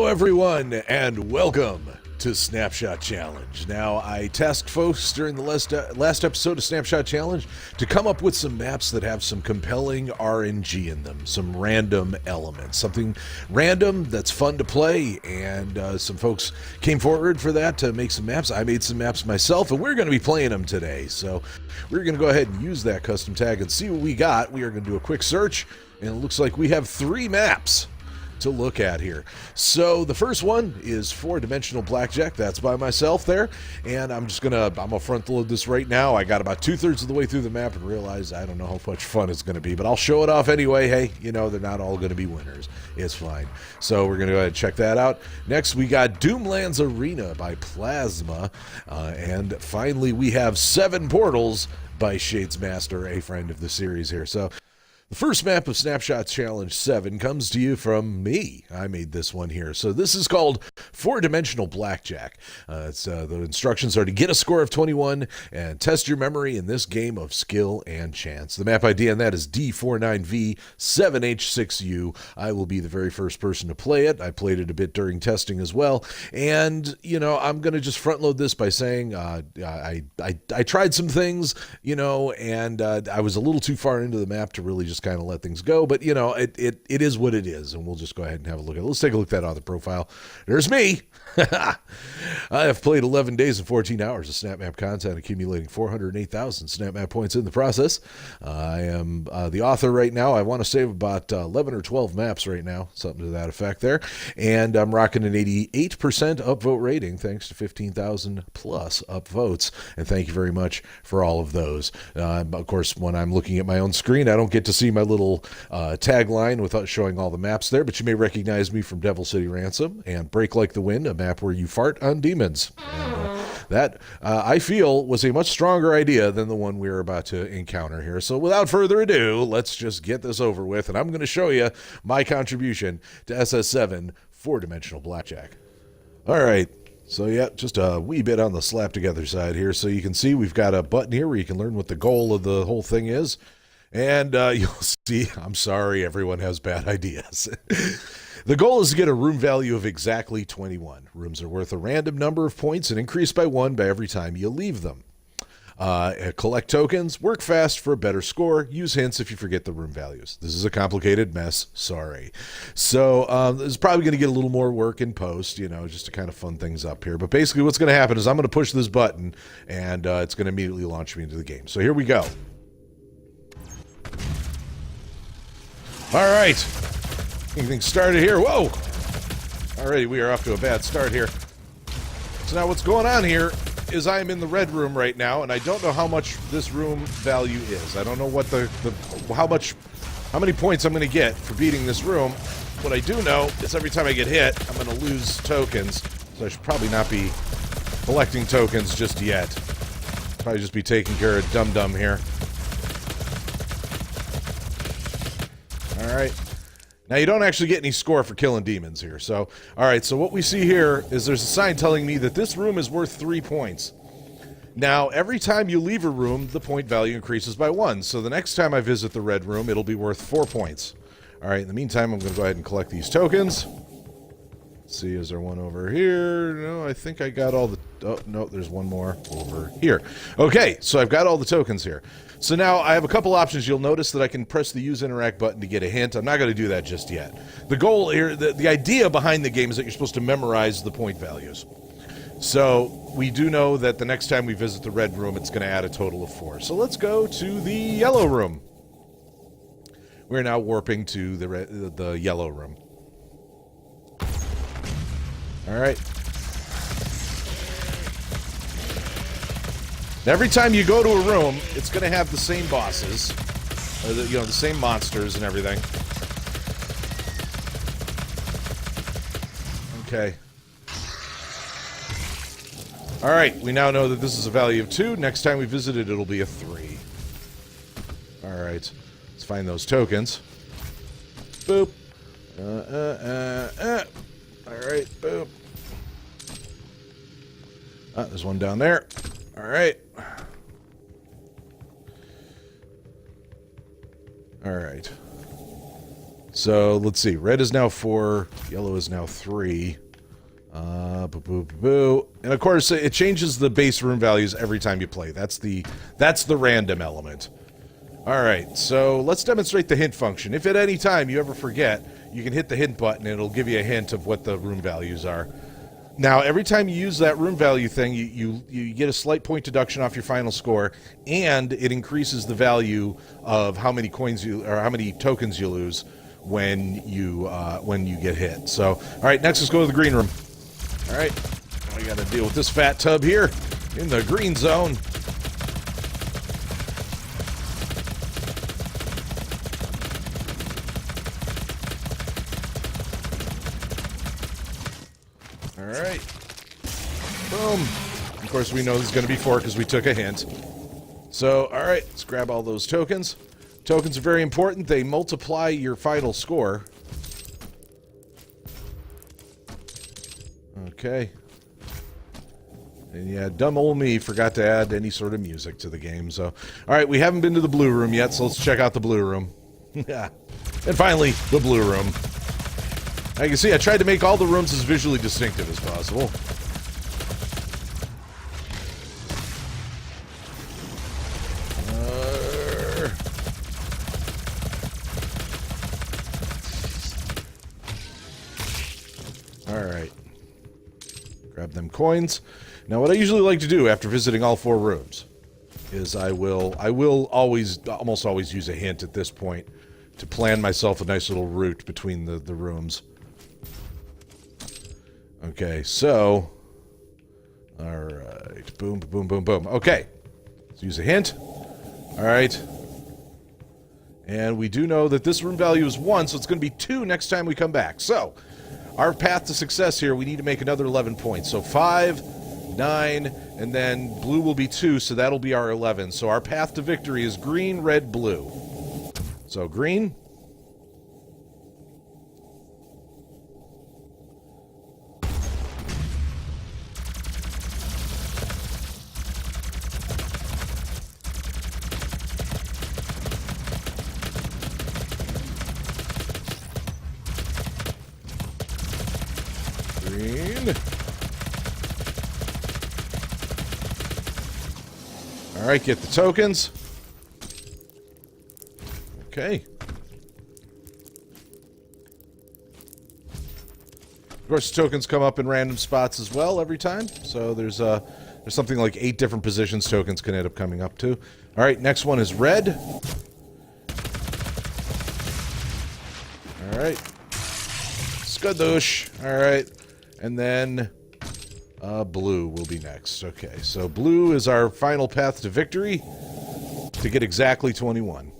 Hello everyone and welcome to Snapshot Challenge. Now, I tasked folks during the last episode of Snapshot Challenge to come up with some maps that have some compelling RNG in them, some random elements, something random that's fun to play, and some folks came forward for that to make some maps. I made some maps myself, and we're going to be playing them today. So we're going to go ahead and use that custom tag and see what we got. We are going to do a quick search, and it looks like we have 3 maps to look at here. So the first one is 4-dimensional blackjack. That's by myself there, and I'm gonna front load this right now. I got about 2/3 of the way through the map and realized I don't know how much fun it's gonna be, but I'll show it off anyway. Hey, you know, they're not all gonna be winners. It's fine. So we're gonna go ahead and check that out. Next, we got Doomlands Arena by Plasma, and finally we have 7 Portals by Shades Master, a friend of the series here. So the first map of Snapshot Challenge 7 comes to you from me. I made this one here. So this is called 4-dimensional blackjack. The instructions are to get a score of 21 and test your memory in this game of skill and chance. The map ID on that is D49V7H6U. I will be the very first person to play it. I played it a bit during testing as well. And, you know, I'm going to just front load this by saying I tried some things, you know, and I was a little too far into the map to really just kind of let things go, but you know, it is what it is, and we'll just go ahead and have a look at it. Let's take a look at that on the profile. There's me. I have played 11 days and 14 hours of Snap Map content, accumulating 408,000 Snap Map points in the process. I am the author right now. I want to save about 11 or 12 maps right now, something to that effect there, and I'm rocking an 88% upvote rating thanks to 15,000 plus upvotes, and thank you very much for all of those. Of course, when I'm looking at my own screen, I don't get to see my little tagline without showing all the maps there, but you may recognize me from Devil City Ransom and Break Like the Wind, a map where you fart on demons. And, that, I feel, was a much stronger idea than the one we're about to encounter here. So without further ado, let's just get this over with, and I'm going to show you my contribution to SS7 4-dimensional blackjack. All right. So yeah, just a wee bit on the slap together side here. So you can see we've got a button here where you can learn what the goal of the whole thing is. And you'll see, I'm sorry, everyone has bad ideas. The goal is to get a room value of exactly 21. Rooms are worth a random number of points and increase by 1 by every time you leave them. Collect tokens, work fast for a better score, use hints if you forget the room values. This is a complicated mess, sorry. So this is probably going to get a little more work in post, you know, just to kind of fun things up here. But basically what's going to happen is I'm going to push this button, and it's going to immediately launch me into the game. So here we go. All right, anything started here? Whoa! Alrighty, we are off to a bad start here. So now what's going on here is I am in the red room right now, and I don't know how much this room value is. I don't know what how many points I'm going to get for beating this room. What I do know is every time I get hit, I'm going to lose tokens. So I should probably not be collecting tokens just yet. Probably just be taking care of dum-dum here. Alright. Now, you don't actually get any score for killing demons here. So, alright, so what we see here is there's a sign telling me that this room is worth 3 points. Now, every time you leave a room, the point value increases by 1. So the next time I visit the red room, it'll be worth 4 points. Alright, in the meantime, I'm going to go ahead and collect these tokens. Let's see, is there one over here? No, I think I got all the... Oh, no, there's one more over here. Okay, so I've got all the tokens here. So now I have a couple options. You'll notice that I can press the Use Interact button to get a hint. I'm not going to do that just yet. The goal here, the idea behind the game is that you're supposed to memorize the point values. So we do know that the next time we visit the red room, it's going to add a total of 4. So let's go to the yellow room. We're now warping to the yellow room. All right. Every time you go to a room, it's going to have the same bosses, you know, the same monsters and everything. Okay. All right, we now know that this is a value of 2. Next time we visit it, it'll be a 3. All right, let's find those tokens. Boop. All right, boop. Ah, there's one down there. All right. All right. So let's see. Red is now 4. Yellow is now 3. Boo, boo, boo, boo. And of course, it changes the base room values every time you play. That's the random element. All right, so let's demonstrate the hint function. If at any time you ever forget, you can hit the hint button and it'll give you a hint of what the room values are. Now, every time you use that room value thing, you get a slight point deduction off your final score, and it increases the value of how many coins or how many tokens you lose when you get hit. So, all right, next let's go to the green room. All right, I got to deal with this fat tub here in the green zone. All right. Boom. Of course, we know this is going to be 4 because we took a hint. So, all right, let's grab all those tokens. Tokens are very important. They multiply your final score. Okay. And yeah, dumb old me forgot to add any sort of music to the game. So, all right, we haven't been to the blue room yet, so let's check out the blue room. Yeah. And finally, the blue room. Now you can see I tried to make all the rooms as visually distinctive as possible. Alright. Grab them coins. Now what I usually like to do after visiting all 4 rooms is I will almost always use a hint at this point to plan myself a nice little route between the rooms. Okay, so, all right, boom, boom, boom, boom. Okay, let's use a hint. All right, and we do know that this room value is 1, so it's going to be 2 next time we come back. So, our path to success here, we need to make another 11 points. So 5, 9, and then blue will be 2, so that'll be our 11. So our path to victory is green, red, blue. So green. Green. All right, get the tokens. Okay. Of course, the tokens come up in random spots as well every time. So there's something like 8 different positions tokens can end up coming up to. All right, next one is red. All right. Skadoosh. All right. And then blue will be next. Okay, so blue is our final path to victory to get exactly 21.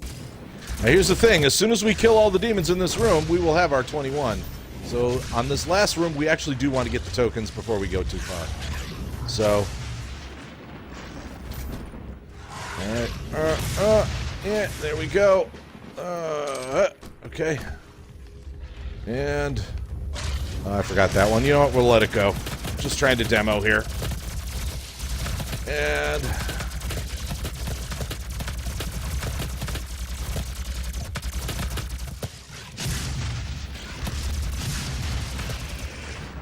Now here's the thing. As soon as we kill all the demons in this room, we will have our 21. So on this last room, we actually do want to get the tokens before we go too far. So... Alright, yeah, there we go. Okay. And... I forgot that one. You know what? We'll let it go. Just trying to demo here. And...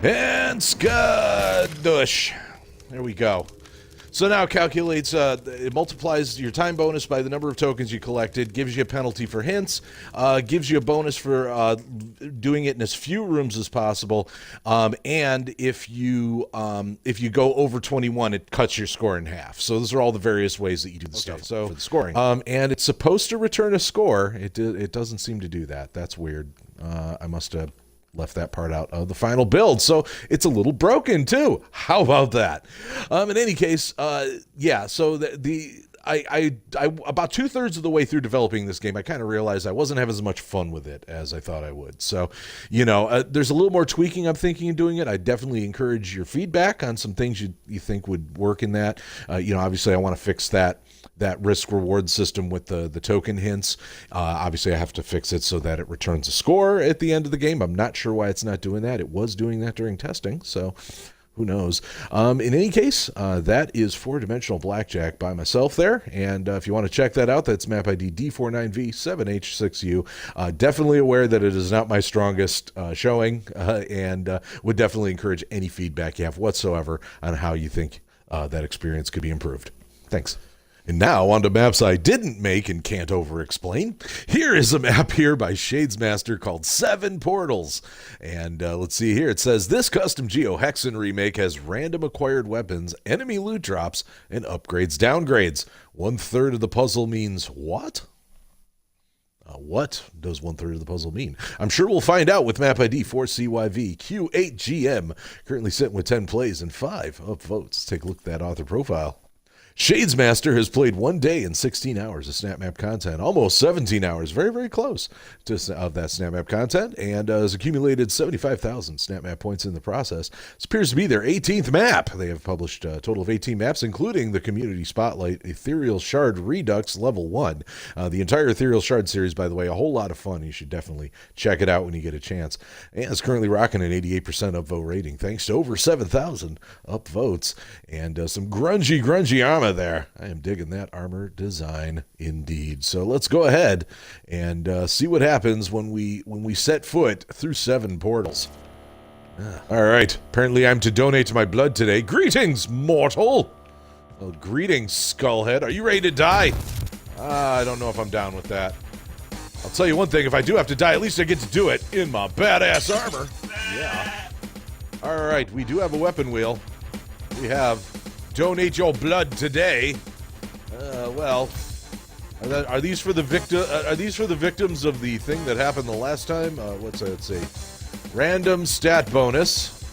And skadoosh. There we go. So now it calculates, it multiplies your time bonus by the number of tokens you collected, gives you a penalty for hints, gives you a bonus for doing it in as few rooms as possible, and if you go over 21, it cuts your score in half. So those are all the various ways that you do the stuff. So for the scoring, and it's supposed to return a score. It doesn't seem to do that. That's weird. I must have left that part out of the final build, so it's a little broken too. How about that? In any case, yeah. So I about 2/3 of the way through developing this game, I kind of realized I wasn't having as much fun with it as I thought I would. So, you know, there's a little more tweaking I'm thinking of doing it. I definitely encourage your feedback on some things you think would work in that. You know, obviously I want to fix that risk reward system with the token hints. Obviously I have to fix it so that it returns a score at the end of the game. I'm not sure why it's not doing that. It was doing that during testing. So Who knows? In any case, that is four-dimensional blackjack by myself there. And if you want to check that out, that's map ID D49V7H6U. Definitely aware that it is not my strongest showing, and would definitely encourage any feedback you have whatsoever on how you think that experience could be improved. Thanks. And now on to maps I didn't make and can't over-explain. Here is a map here by Shadesmaster called 7 Portals. And let's see here. It says, this custom GeoHexen remake has random acquired weapons, enemy loot drops, and upgrades downgrades. 1/3 of the puzzle means what? What does 1/3 of the puzzle mean? I'm sure we'll find out with map ID 4CYVQ8GM, currently sitting with 10 plays and 5 upvotes. Let's take a look at that author profile. Shadesmaster has played 1 day and 16 hours of Snap Map content, almost 17 hours, very, very close to of that Snap Map content, and has accumulated 75,000 Snap Map points in the process. This appears to be their 18th map. They have published a total of 18 maps, including the Community Spotlight Ethereal Shard Redux Level 1. The entire Ethereal Shard series, by the way, a whole lot of fun. You should definitely check it out when you get a chance. And it's currently rocking an 88% upvote rating, thanks to over 7,000 upvotes, and some grungy armor there. I am digging that armor design indeed. So let's go ahead and see what happens when we set foot through 7 portals. All right. Apparently I'm to donate to my blood today. Greetings, mortal. Well, greetings, skullhead. Are you ready to die? I don't know if I'm down with that. I'll tell you one thing. If I do have to die, at least I get to do it in my badass armor. Yeah. All right. We do have a weapon wheel. We have donate your blood today. Well, are these for the victims of the thing that happened the last time? What's that say? Random stat bonus.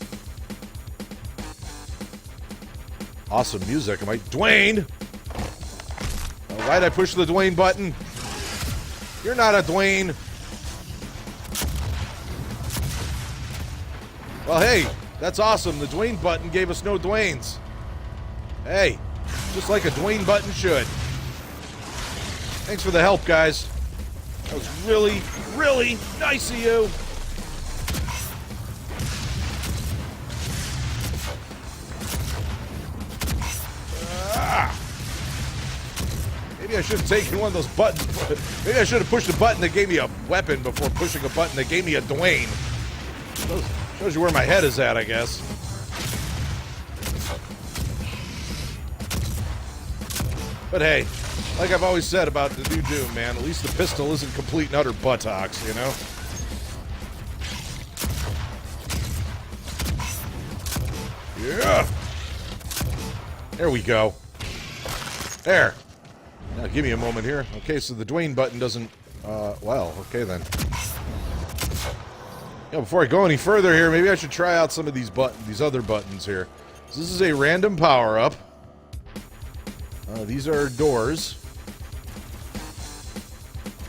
Awesome music. Am I Dwayne? Why'd I push the Dwayne button? You're not a Dwayne. Well, hey, that's awesome. The Dwayne button gave us no Dwaynes. Hey, just like a Dwayne button should. Thanks for the help, guys. That was really, really nice of you. Maybe I should have taken one of those buttons. Maybe I should have pushed a button that gave me a weapon before pushing a button that gave me a Dwayne. Shows you where my head is at, I guess. But hey, like I've always said about the new Doom, man, at least the pistol isn't complete and utter buttocks, you know? Yeah! There we go. There. Now, give me a moment here. Okay, so the Dwayne button doesn't, well, okay then. You know, before I go any further here, maybe I should try out some of these other buttons here. So this is a random power-up. These are doors.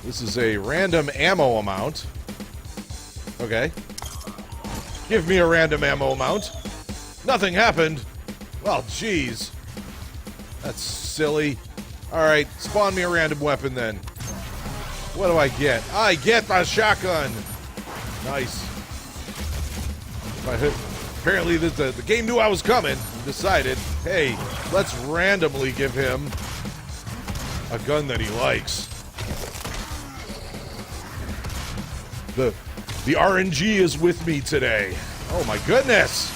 This is a random ammo amount. Okay. Give me a random ammo amount. Nothing happened. Well, jeez. That's silly. Alright, spawn me a random weapon then. What do I get? I get the shotgun. Nice. Apparently the game knew I was coming and decided, hey, let's randomly give him a gun that he likes. The RNG is with me today. Oh my goodness.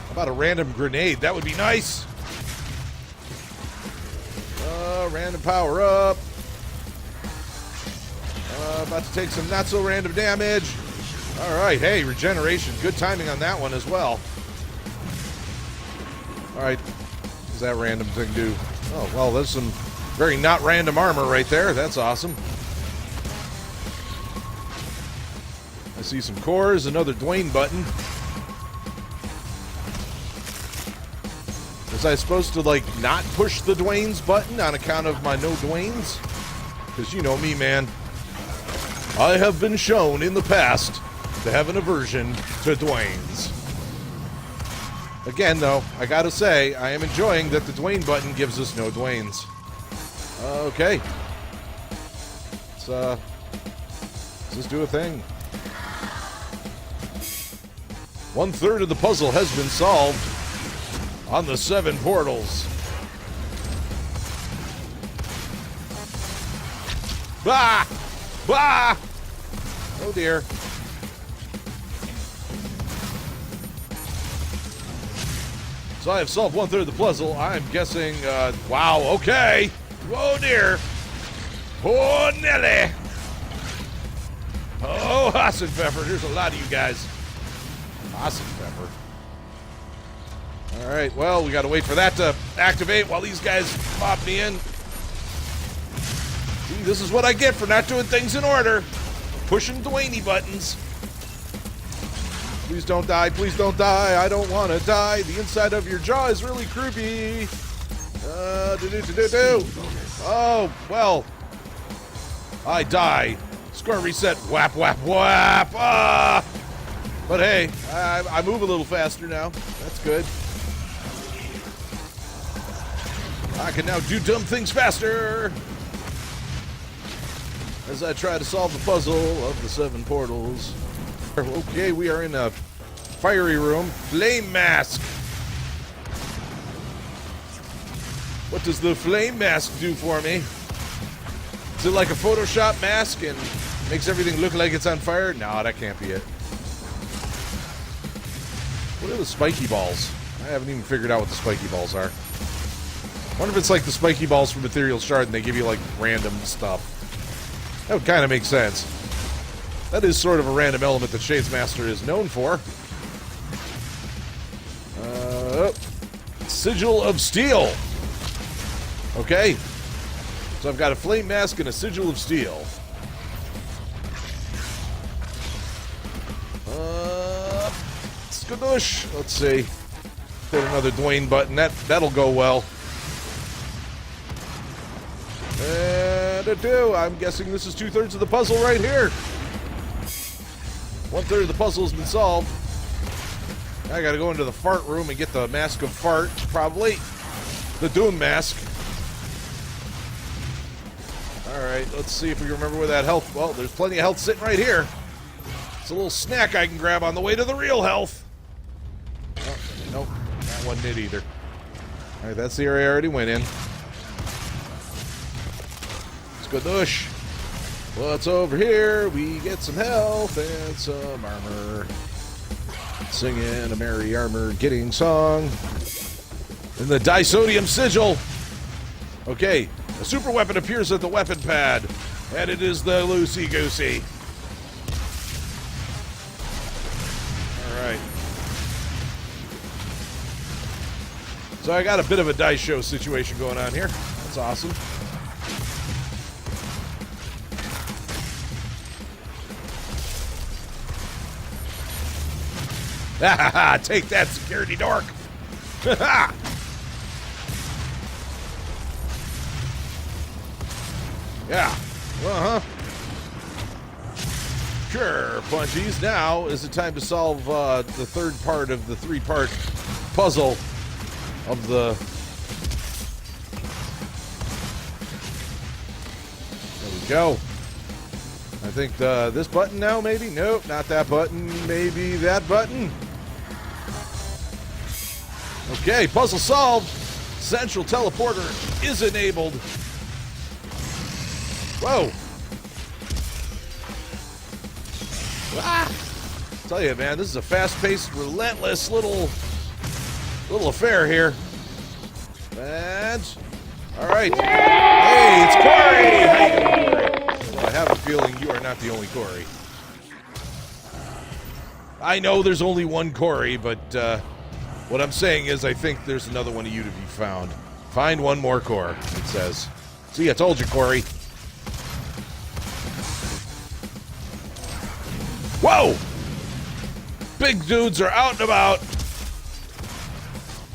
How about a random grenade? That would be nice. Random power up. About to take some not so random damage. All right, hey, regeneration. Good timing on that one as well. All right, what does that random thing do? Oh, well, there's some very not random armor right there. That's awesome. I see some cores, another Dwayne button. Was I supposed to, like, not push the Dwayne's button on account of my no Dwayne's? Because you know me, man. I have been shown in the past to have an aversion to Dwayne's. Again, though, I gotta say, I am enjoying that the Dwayne button gives us no Dwayne's. Okay. Let's just do a thing. 1/3 of the puzzle has been solved on the 7 portals. Bah! Bah! Oh dear. So I have solved 1/3 of the puzzle. I'm guessing, wow, okay. Oh dear. Oh Nelly. Oh, Hassenpfeffer. There's a lot of you guys. Hassenpfeffer. All right, well, we got to wait for that to activate while these guys mob me in. See, this is what I get for not doing things in order. Pushing Dwayne buttons. Please don't die. Please don't die. I don't want to die. The inside of your jaw is really creepy. Oh, well. I die. Score reset. Whap, whap, whap. Ah! But hey, I move a little faster now. That's good. I can now do dumb things faster as I try to solve the puzzle of the 7 portals. Okay, we are in a fiery room. Flame mask. What does the flame mask do for me? Is it like a Photoshop mask and makes everything look like it's on fire? No, that can't be it. What are the spiky balls? I haven't even figured out what the spiky balls are. I wonder if it's like the spiky balls from Ethereal Shard and they give you like random stuff. That would kind of make sense. That is sort of a random element that Shadesmaster is known for. Sigil of Steel. Okay. So I've got a flame mask and a Sigil of Steel. Skadoosh. Let's see. Hit another Dwayne button. That'll go well. And a 2. I'm guessing this is 2/3 of the puzzle right here. 1/3 of the puzzle has been solved. I gotta go into the fart room and get the mask of fart, probably. The Doom mask. Alright, let's see if we can remember where that health... Well, there's plenty of health sitting right here. It's a little snack I can grab on the way to the real health. Oh, nope, that wasn't it either. Alright, that's the area I already went in. Skadoosh. What's over here? We get some health and some armor. Singing a merry armor getting song. And the Disodium Sigil. Okay, a super weapon appears at the weapon pad. And it is the Loosey Goosey. Alright. So I got a bit of a dice show situation going on here. That's awesome. Take that, security dork! Yeah. Sure, Punchies. Now is the time to solve the 3rd part of the 3-part puzzle of the... There we go. I think this button now, maybe? Nope, not that button. Maybe that button. Okay, puzzle solved. Central teleporter is enabled. Whoa. Ah! Tell you, man, this is a fast-paced, relentless little affair here. And all right. Hey, it's Corey. How you doing, Corey? Well, I have a feeling you are not the only Corey. I know there's only one Corey, but what I'm saying is I think there's another one of you to be found. Find one more core, it says. See, I told you, Corey. Whoa! Big dudes are out and about.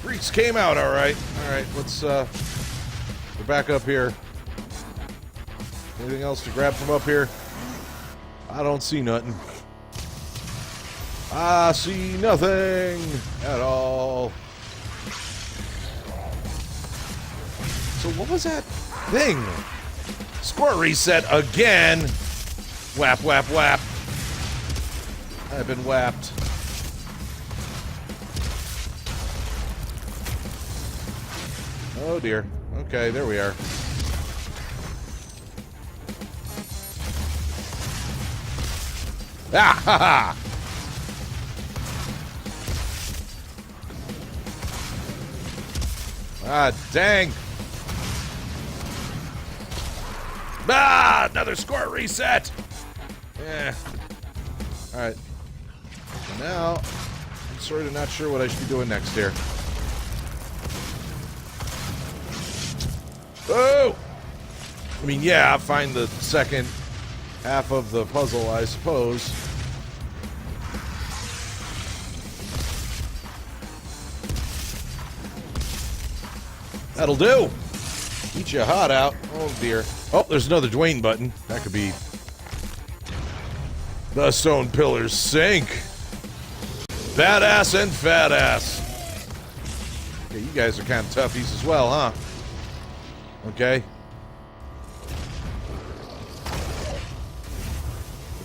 Freaks came out, all right. All right, let's go back up here. Anything else to grab from up here? I don't see nothing. I see nothing at all. So what was that thing? Score reset again. Whap, whap, whap. I've been whapped. Oh, dear. Okay, there we are. Ah, ha, ha! Ah, dang. Ah, another score reset. Yeah. All right. So now, I'm sort of not sure what I should be doing next here. Oh! I mean, yeah, find the second half of the puzzle, I suppose. That'll do. Eat you hot out. Oh, dear. Oh, there's another Dwayne button. That could be... The stone pillars sink. Badass and fat ass. Okay, you guys are kind of toughies as well, huh? Okay.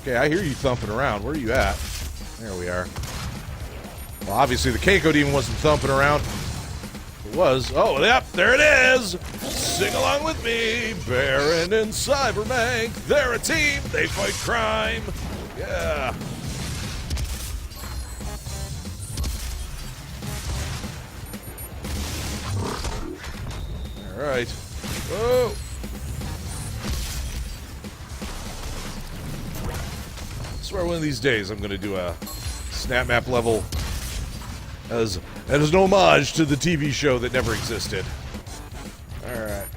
Okay, I hear you thumping around. Where are you at? There we are. Well, obviously the Keiko Demon wasn't thumping around. It was. Oh, yep, there it is. Sing along with me. Baron and Cyberbank. They're a team. They fight crime. Yeah. All right. Whoa. I swear one of these days I'm going to do a Snap Map level as an homage to the TV show that never existed. All right.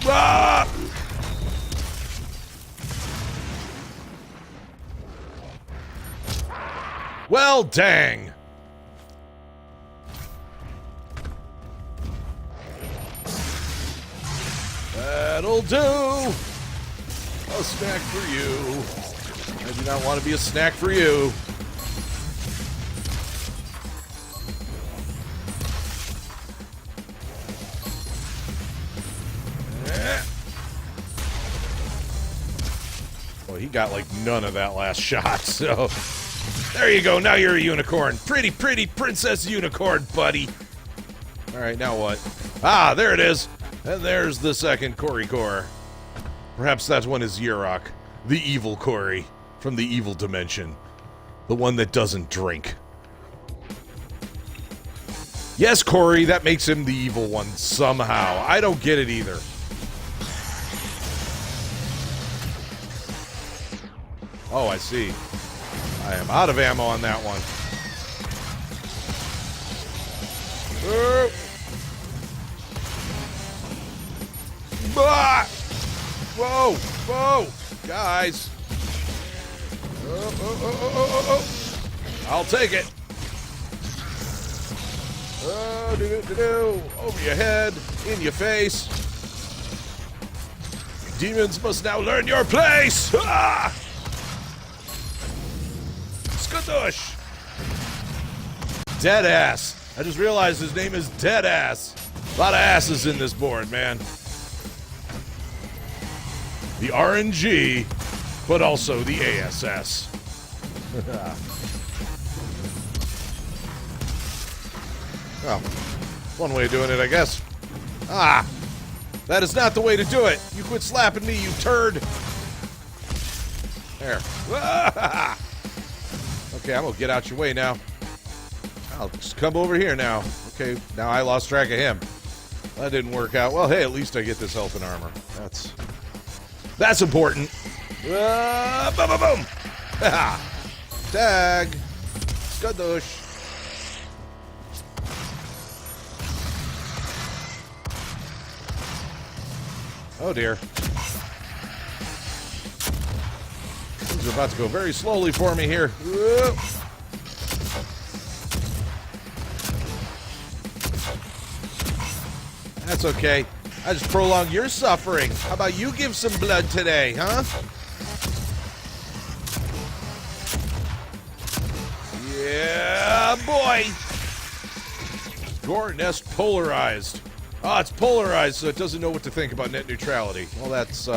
Ah! Well, dang. That'll do. A snack for you. I do not want to be a snack for you. Well, he got like none of that last shot, so there you go. Now you're a unicorn. Pretty, pretty princess unicorn, buddy. All right, now what? Ah, there it is. And there's the second Cory core. Perhaps that one is Yurok, the evil Cory from the evil dimension. The one that doesn't drink. Yes, Cory, that makes him the evil one somehow. I don't get it either. Oh, I see. I am out of ammo on that one. Ah! Whoa! Whoa! Guys! Oh. I'll take it. Oh, do-do-do-do. Over your head, in your face. Demons must now learn your place! Ah! Skadoosh! Deadass. I just realized his name is Deadass. A lot of asses in this board, man. The RNG, but also the ASS. Well, one way of doing it, I guess. Ah! That is not the way to do it. You quit slapping me, you turd. There. Okay, I'm gonna get out your way now. I'll just come over here now. Okay, now I lost track of him. That didn't work out. Well, hey, at least I get this health and armor. That's important. Boom, boom, boom. Tag. Skadoosh. Oh, dear. Things are about to go very slowly for me here. Whoa. That's okay. I just prolong your suffering. How about you give some blood today, huh? Yeah, boy! Gore nest polarized. Ah, it's polarized, so it doesn't know what to think about net neutrality. Well, that's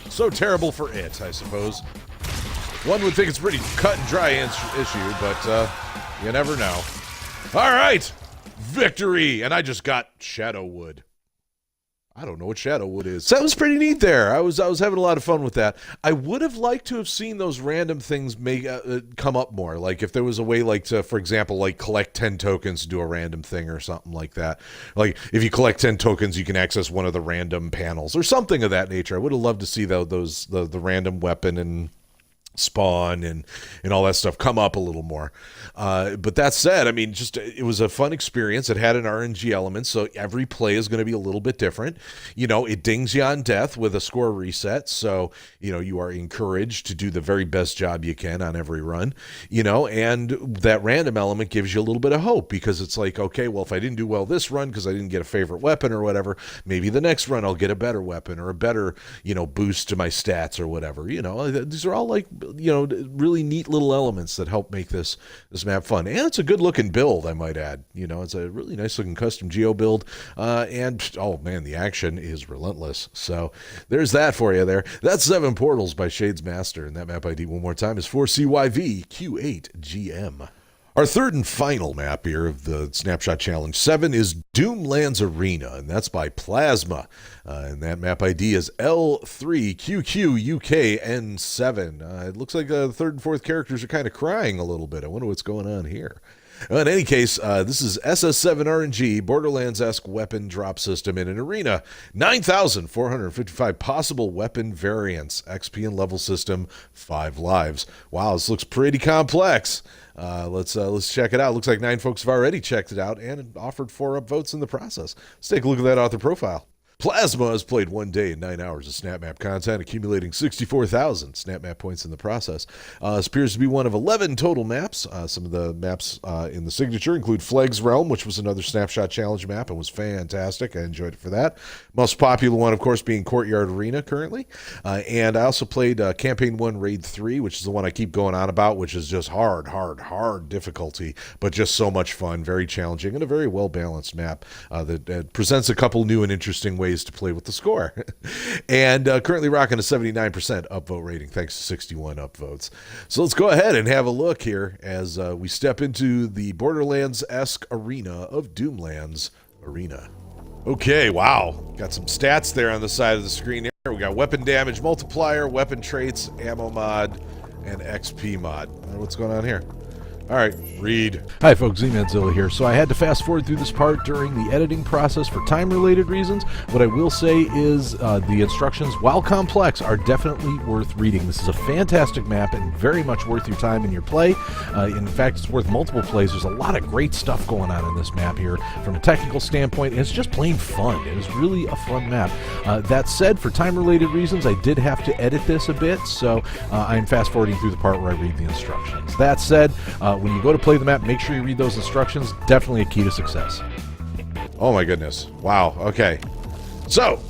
so terrible for it, I suppose. One would think it's a pretty cut and dry issue, but you never know. All right! Victory! And I just got Shadow Wood. I don't know what Shadow Wood is. So that was pretty neat there. I was having a lot of fun with that. I would have liked to have seen those random things come up more. Like if there was a way like to, for example, like collect 10 tokens to do a random thing or something like that. Like if you collect 10 tokens, you can access one of the random panels or something of that nature. I would have loved to see the random weapon and spawn and all that stuff come up a little more. But that said, I mean, just it was a fun experience. It had an RNG element, so every play is going to be a little bit different. You know, it dings you on death with a score reset, so, you know, you are encouraged to do the very best job you can on every run, you know, and that random element gives you a little bit of hope because it's like, okay, well, if I didn't do well this run because I didn't get a favorite weapon or whatever, maybe the next run I'll get a better weapon or a better, you know, boost to my stats or whatever. You know, these are all like, you know, really neat little elements that help make this map fun. And it's a good looking build, I might add. You know, it's a really nice looking custom geo build. And oh man, the action is relentless. So there's that for you there. That's 7 Portals by Shades Master. And that map ID one more time is 4CYVQ8GM. Our third and final map here of the Snapshot Challenge 7 is Doomlands Arena, and that's by Plasma. And that map ID is L3QQUKN7. It looks like the third and fourth characters are kind of crying a little bit. I wonder what's going on here. In any case, this is SS7 RNG, Borderlands-esque weapon drop system in an arena. 9,455 possible weapon variants, XP and level system, 5 lives. Wow, this looks pretty complex. Let's check it out. Looks like 9 folks have already checked it out and offered 4 upvotes in the process. Let's take a look at that author profile. Plasma has played 1 day and 9 hours of SnapMap content, accumulating 64,000 SnapMap points in the process. This appears to be one of 11 total maps. Some of the maps in the signature include Flags Realm, which was another Snapshot Challenge map and was fantastic. I enjoyed it for that. Most popular one, of course, being Courtyard Arena currently. And I also played Campaign 1 Raid 3, which is the one I keep going on about, which is just hard difficulty, but just so much fun, very challenging, and a very well-balanced map that presents a couple new and interesting ways to play with the score. And currently rocking a 79% upvote rating thanks to 61 upvotes. So let's go ahead and have a look here as we step into the Borderlands-esque arena of Doomlands Arena. Okay, wow. Got some stats there on the side of the screen here. We got weapon damage multiplier, weapon traits, ammo mod, and XP mod. What's going on here? All right, read. Hi folks, Z-Manzilla here. So I had to fast forward through this part during the editing process for time-related reasons. What I will say is the instructions, while complex, are definitely worth reading. This is a fantastic map and very much worth your time in your play. In fact, it's worth multiple plays. There's a lot of great stuff going on in this map here from a technical standpoint, and it's just plain fun. It is really a fun map. That said, for time-related reasons, I did have to edit this a bit, so I'm fast-forwarding through the part where I read the instructions. That said, when you go to play the map, make sure you read those instructions. Definitely a key to success. Oh my goodness. Wow. Okay. So,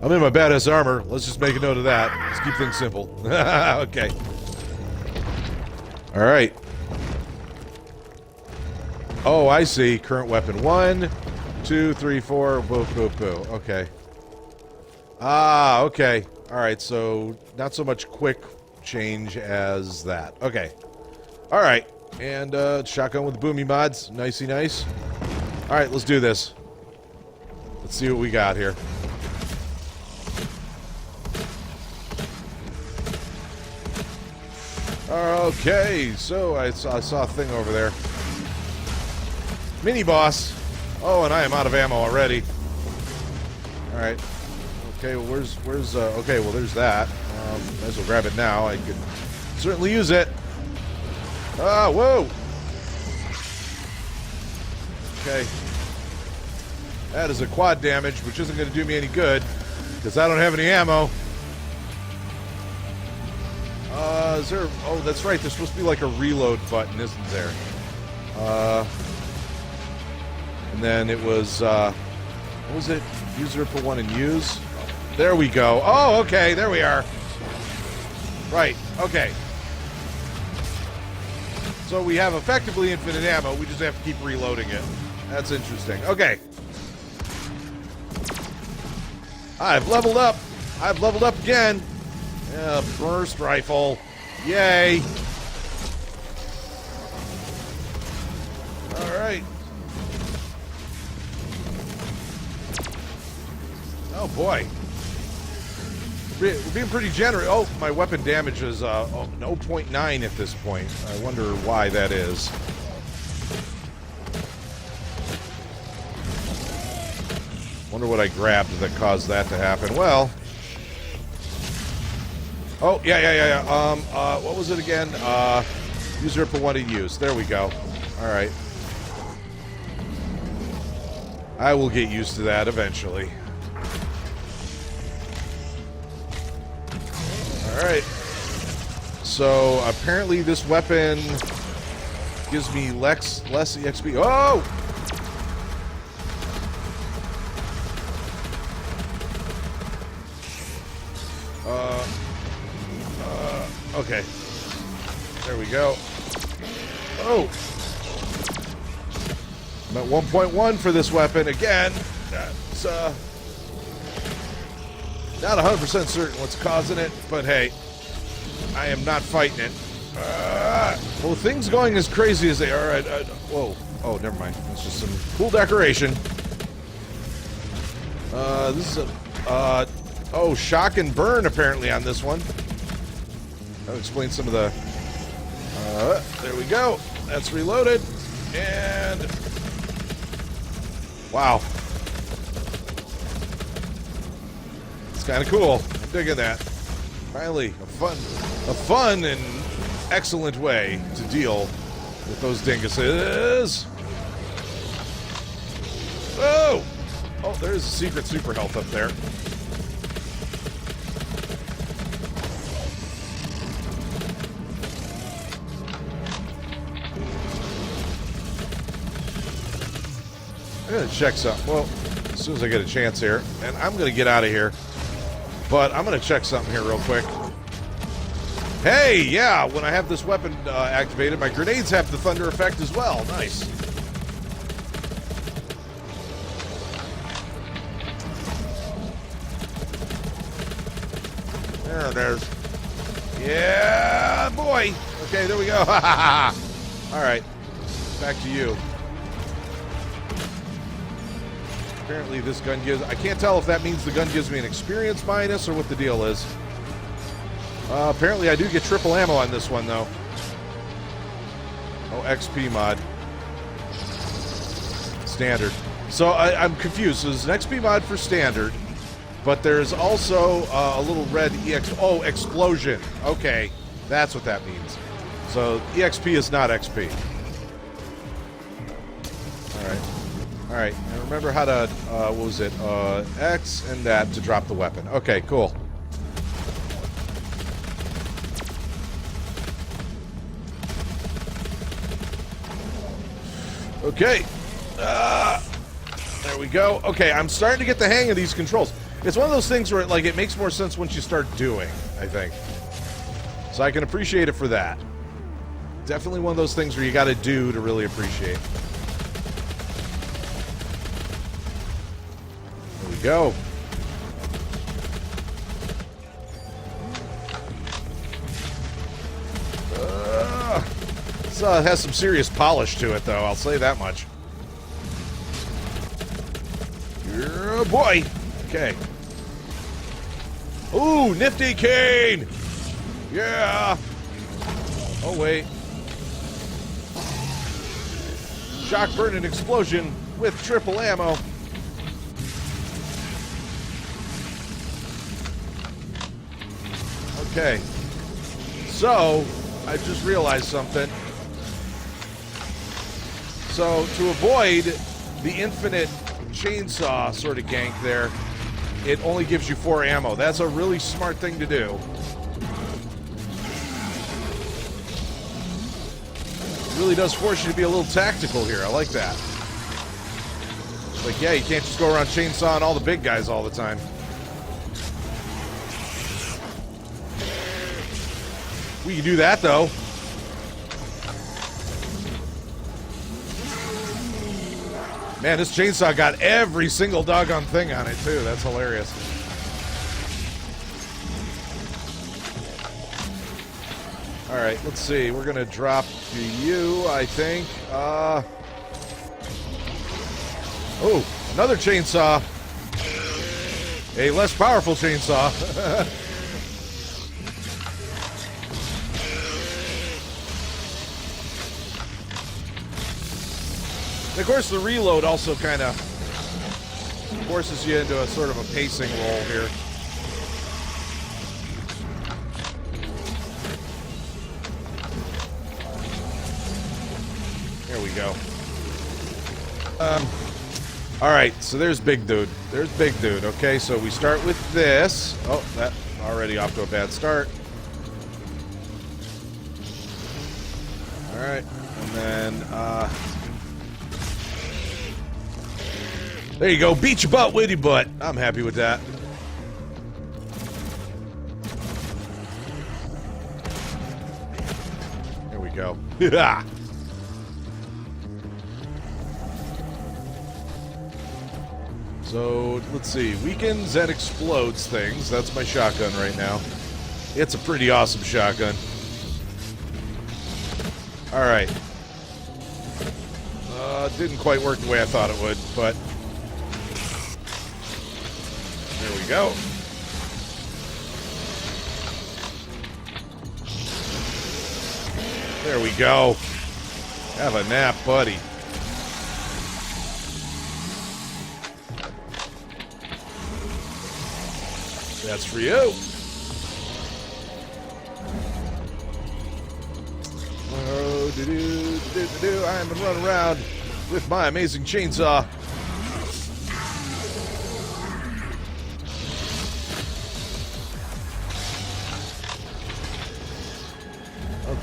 I'm in my badass armor. Let's just make a note of that. Let's keep things simple. Okay. All right. Oh, I see. Current weapon. 1, 2, 3, 4. Boo, boo, boo. Okay. Ah, okay. All right. So, not so much quick change as that. Okay. All right, and shotgun with the boomy mods, nicey nice. All right, let's do this. Let's see what we got here. Okay, so I saw a thing over there. Mini boss. Oh, and I am out of ammo already. All right. Okay, well, where's okay, well, there's that. Might as well grab it now. I could certainly use it. Ah, whoa! Okay. That is a quad damage, which isn't going to do me any good, because I don't have any ammo. Is there... Oh, that's right, there's supposed to be like a reload button, isn't there? And then it was, what was it? Use ripple 1 and use? There we go. Oh, okay, there we are. Right, okay. So we have effectively infinite ammo. We just have to keep reloading it. That's interesting. Okay. I've leveled up. I've leveled up again. Yeah, burst rifle. Yay. All right. Oh, boy. We're being pretty generous. Oh, my weapon damage is 0.9 at this point. I wonder why that is. Wonder what I grabbed that caused that to happen. Well. Oh, yeah. What was it again? Use ripple one to use. There we go. All right. I will get used to that eventually. Alright. So, apparently this weapon gives me less EXP. Oh! Okay. There we go. Oh! I'm at 1.1 for this weapon. Again, that's, not 100% certain what's causing it, but hey, I am not fighting it. Well, things going as crazy as they are. Whoa. Oh, never mind. That's just some cool decoration. This is a... oh, shock and burn apparently on this one. That'll explain some of the... there we go. That's reloaded. And... wow. It's kind of cool. I'm digging that. Finally, a fun and excellent way to deal with those dinguses. Oh! Oh, there's a secret super health up there. I'm gonna check something. Well, as soon as I get a chance here, and I'm gonna get out of here. But I'm going to check something here real quick. Hey, yeah, when I have this weapon activated, my grenades have the thunder effect as well. Nice. There it is. Yeah, boy. Okay, there we go. All right, back to you. Apparently this gun gives... I can't tell if that means the gun gives me an experience minus or what the deal is. Apparently I do get triple ammo on this one, though. Oh, XP mod. Standard. So I'm confused. So there's an XP mod for standard, but there's also a little red EX... oh, explosion. Okay, that's what that means. So EXP is not XP. All right. All right, and remember how to, what was it, X and that to drop the weapon. Okay, cool. Okay. There we go. Okay, I'm starting to get the hang of these controls. It's one of those things where, like, it makes more sense once you start doing, I think. So I can appreciate it for that. Definitely one of those things where you got to do to really appreciate. Go. This has some serious polish to it, though. I'll say that much. Yeah, boy. Okay. Ooh, nifty cane. Yeah. Oh, wait. Shock, burn, and explosion with triple ammo. Okay, so I just realized something. So to avoid the infinite chainsaw sort of gank there, it only gives you 4 ammo. That's a really smart thing to do. It really does force you to be a little tactical here. I like that. Like, yeah, you can't just go around chainsawing all the big guys all the time. We can do that, though. Man, this chainsaw got every single doggone thing on it, too. That's hilarious. All right, let's see. We're going to drop to you, I think. Oh, another chainsaw. a less powerful chainsaw. And of course, the reload also kind of forces you into a sort of a pacing roll here. There we go. All right, so there's Big Dude. There's Big Dude. Okay, so we start with this. Oh, that already off to a bad start. All right, and then there you go. Beat your butt with your butt. I'm happy with that. There we go. Yeah. So, let's see. Weakens and explodes things. That's my shotgun right now. It's a pretty awesome shotgun. Alright. Didn't quite work the way I thought it would, but... there we go. There we go. Have a nap, buddy. That's for you. Oh, I'm gonna run around with my amazing chainsaw.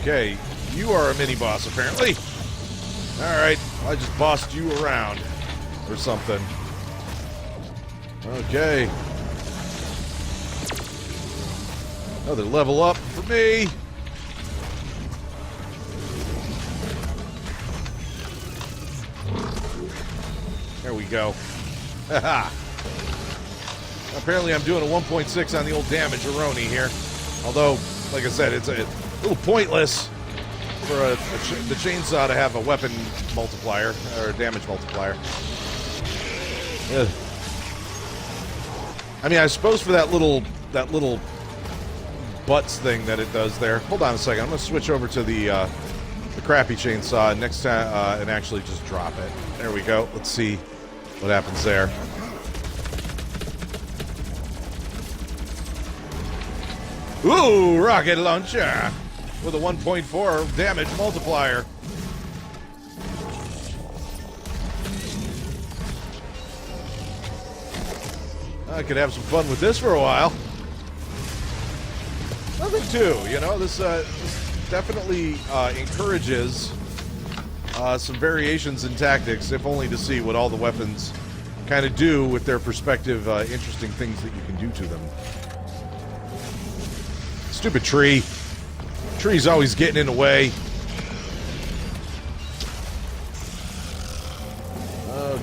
Okay, you are a mini boss apparently. All right, I just bossed you around or something. Okay. Another level up for me. There we go. Haha. Apparently I'm doing a 1.6 on the old damage-a-roni here. Although, like I said, it's a little pointless for the chainsaw to have a weapon multiplier, or a damage multiplier. Ugh. I mean, I suppose for that little butts thing that it does there. Hold on a second. I'm going to switch over to the crappy chainsaw next time and actually just drop it. There we go. Let's see what happens there. Ooh, rocket launcher with a 1.4 damage multiplier. I could have some fun with this for a while. Nothing too, you know, this definitely encourages some variations in tactics, if only to see what all the weapons kind of do with their perspective, interesting things that you can do to them. Stupid tree. Tree's always getting in the way.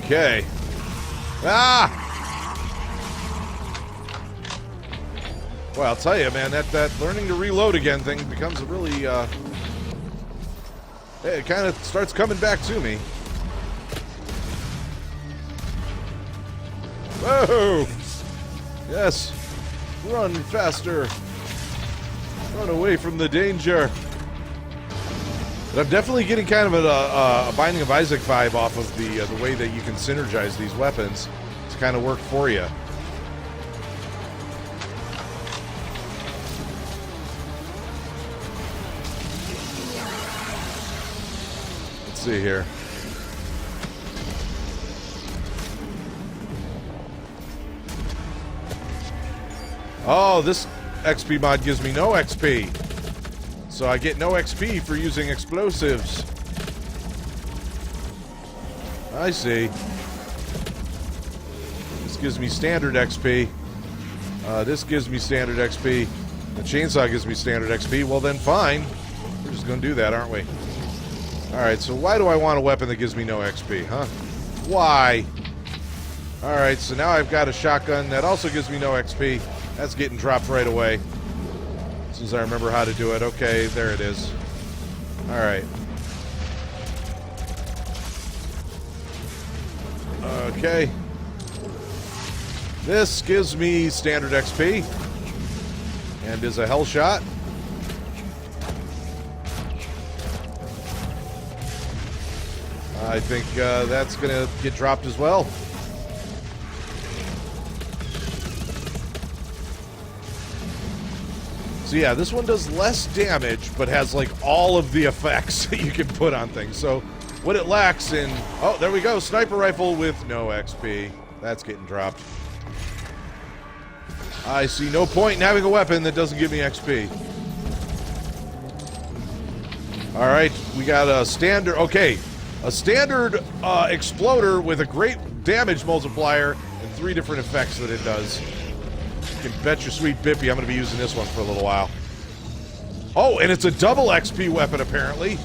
Okay. Ah! Well, I'll tell you, man, that learning to reload again thing becomes a really, it kind of starts coming back to me. Whoa! Yes! Run faster! Run away from the danger! But I'm definitely getting kind of a Binding of Isaac vibe off of the way that you can synergize these weapons to kind of work for you. See here. Oh, this XP mod gives me no XP. So I get no XP for using explosives. I see. This gives me standard XP. This gives me standard XP. The chainsaw gives me standard XP. Well then fine. We're just gonna do that, aren't we? Alright, so why do I want a weapon that gives me no XP, huh? Why? Alright, so now I've got a shotgun that also gives me no XP. That's getting dropped right away. As soon as I remember how to do it. Okay, there it is. Alright. Okay. This gives me standard XP and is a hell shot. I think that's going to get dropped as well. So yeah, this one does less damage, but has like all of the effects that you can put on things. So what it lacks in... Oh, there we go. Sniper rifle with no XP. That's getting dropped. I see no point in having a weapon that doesn't give me XP. Alright, we got a standard... Okay, a standard exploder with a great damage multiplier and 3 different effects that it does. You can bet your sweet Bippy I'm going to be using this one for a little while. Oh, and it's a double XP weapon, apparently.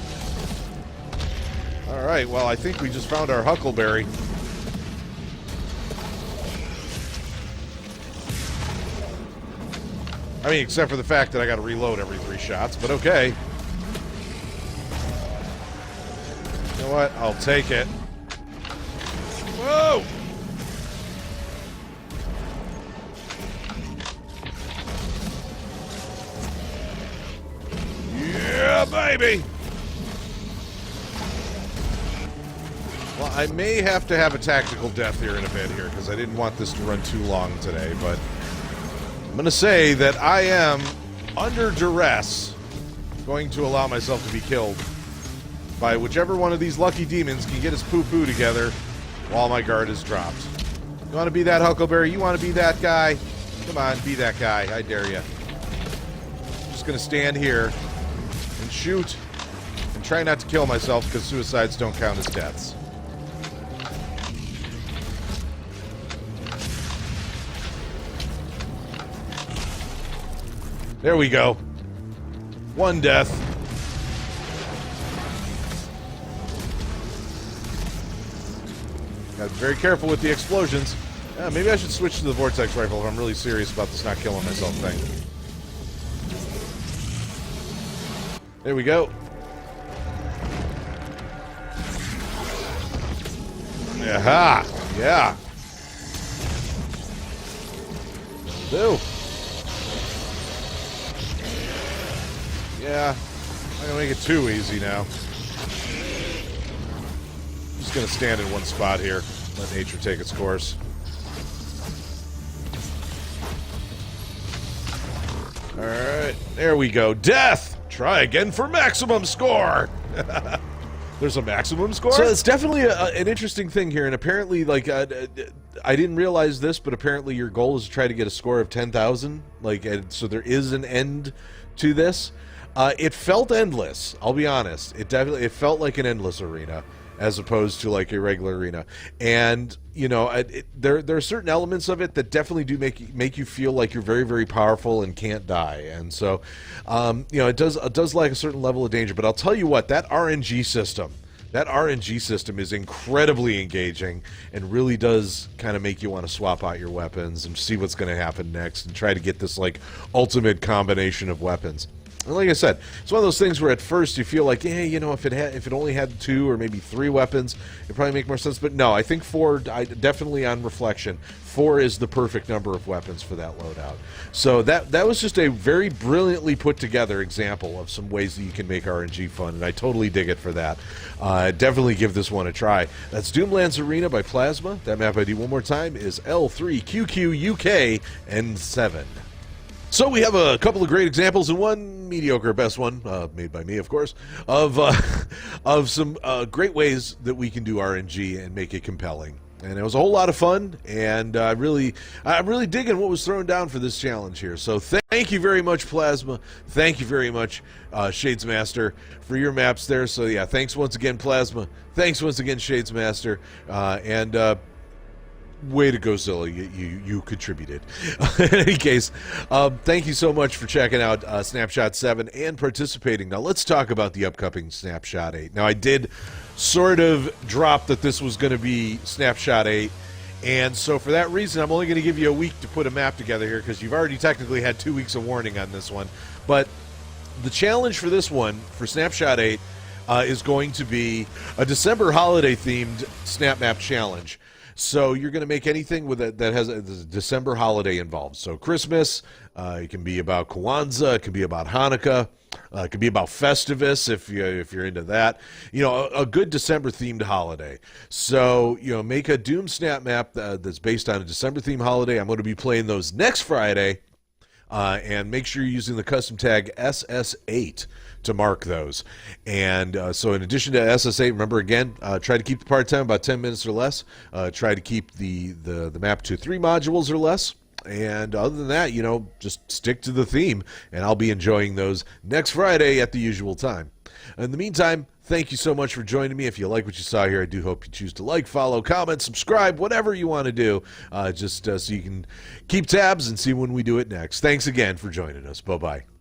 Alright, well, I think we just found our Huckleberry. I mean, except for the fact that I got to reload every 3 shots, but okay. You know what? I'll take it. Whoa! Yeah, baby! Well, I may have to have a tactical death here in a bit here, because I didn't want this to run too long today, but I'm going to say that I am, under duress, going to allow myself to be killed by whichever one of these lucky demons can get his poo-poo together while my guard is dropped. You want to be that Huckleberry? You want to be that guy? Come on, be that guy. I dare you. I'm just going to stand here and shoot and try not to kill myself because suicides don't count as deaths. There we go. 1 death. Gotta be very careful with the explosions. Yeah, maybe I should switch to the vortex rifle if I'm really serious about this not killing myself thing. There we go. Aha! Yeah. Do. Yeah, I'm gonna make it too easy now. I'm just gonna stand in one spot here, let nature take its course. Alright, there we go. Death! Try again for maximum score! There's a maximum score? So it's definitely an interesting thing here, and apparently, like, I didn't realize this, but apparently your goal is to try to get a score of 10,000. Like, so there is an end to this. It felt endless, I'll be honest. It felt like an endless arena as opposed to like a regular arena. And, you know, there are certain elements of it that definitely do make you feel like you're very, very powerful and can't die. And so, you know, it does like a certain level of danger. But I'll tell you what, that RNG system is incredibly engaging and really does kind of make you want to swap out your weapons and see what's going to happen next and try to get this like ultimate combination of weapons. And like I said, it's one of those things where at first you feel like, yeah, you know, if it only had 2 or maybe 3 weapons, it'd probably make more sense. But no, I think 4, definitely on reflection, 4 is the perfect number of weapons for that loadout. So that was just a very brilliantly put together example of some ways that you can make RNG fun, and I totally dig it for that. Definitely give this one a try. That's Doomlands Arena by Plasma. That map ID one more time is L3QQUKN7. So we have a couple of great examples and one mediocre, best one, made by me, of course, of some great ways that we can do RNG and make it compelling. And it was a whole lot of fun, and I'm really digging what was thrown down for this challenge here. So thank you very much, Plasma. Thank you very much, Shadesmaster, for your maps there. So yeah, thanks once again, Plasma. Thanks once again, Shadesmaster, and way to go, Zilla. You contributed. In any case, thank you so much for checking out Snapshot 7 and participating. Now, let's talk about the upcoming Snapshot 8. Now, I did sort of drop that this was going to be Snapshot 8, and so for that reason, I'm only going to give you a week to put a map together here because you've already technically had 2 weeks of warning on this one. But the challenge for this one, for Snapshot 8, is going to be a December holiday-themed Snap Map challenge. So you're going to make anything with that has a December holiday involved. So Christmas, it can be about Kwanzaa, it can be about Hanukkah, it can be about Festivus if you're into that. A good December themed holiday. So make a Doom Snap map that's based on a December themed holiday. I'm going to be playing those next Friday. And make sure you're using the custom tag SS8 to mark those. And so in addition to SS8, remember again, try to keep the part time about 10 minutes or less. Try to keep the map to 3 modules or less. And other than that, just stick to the theme, and I'll be enjoying those next Friday at the usual time. In the meantime, thank you so much for joining me. If you like what you saw here, I do hope you choose to like, follow, comment, subscribe, whatever you want to do, just so you can keep tabs and see when we do it next. Thanks again for joining us. Bye-bye.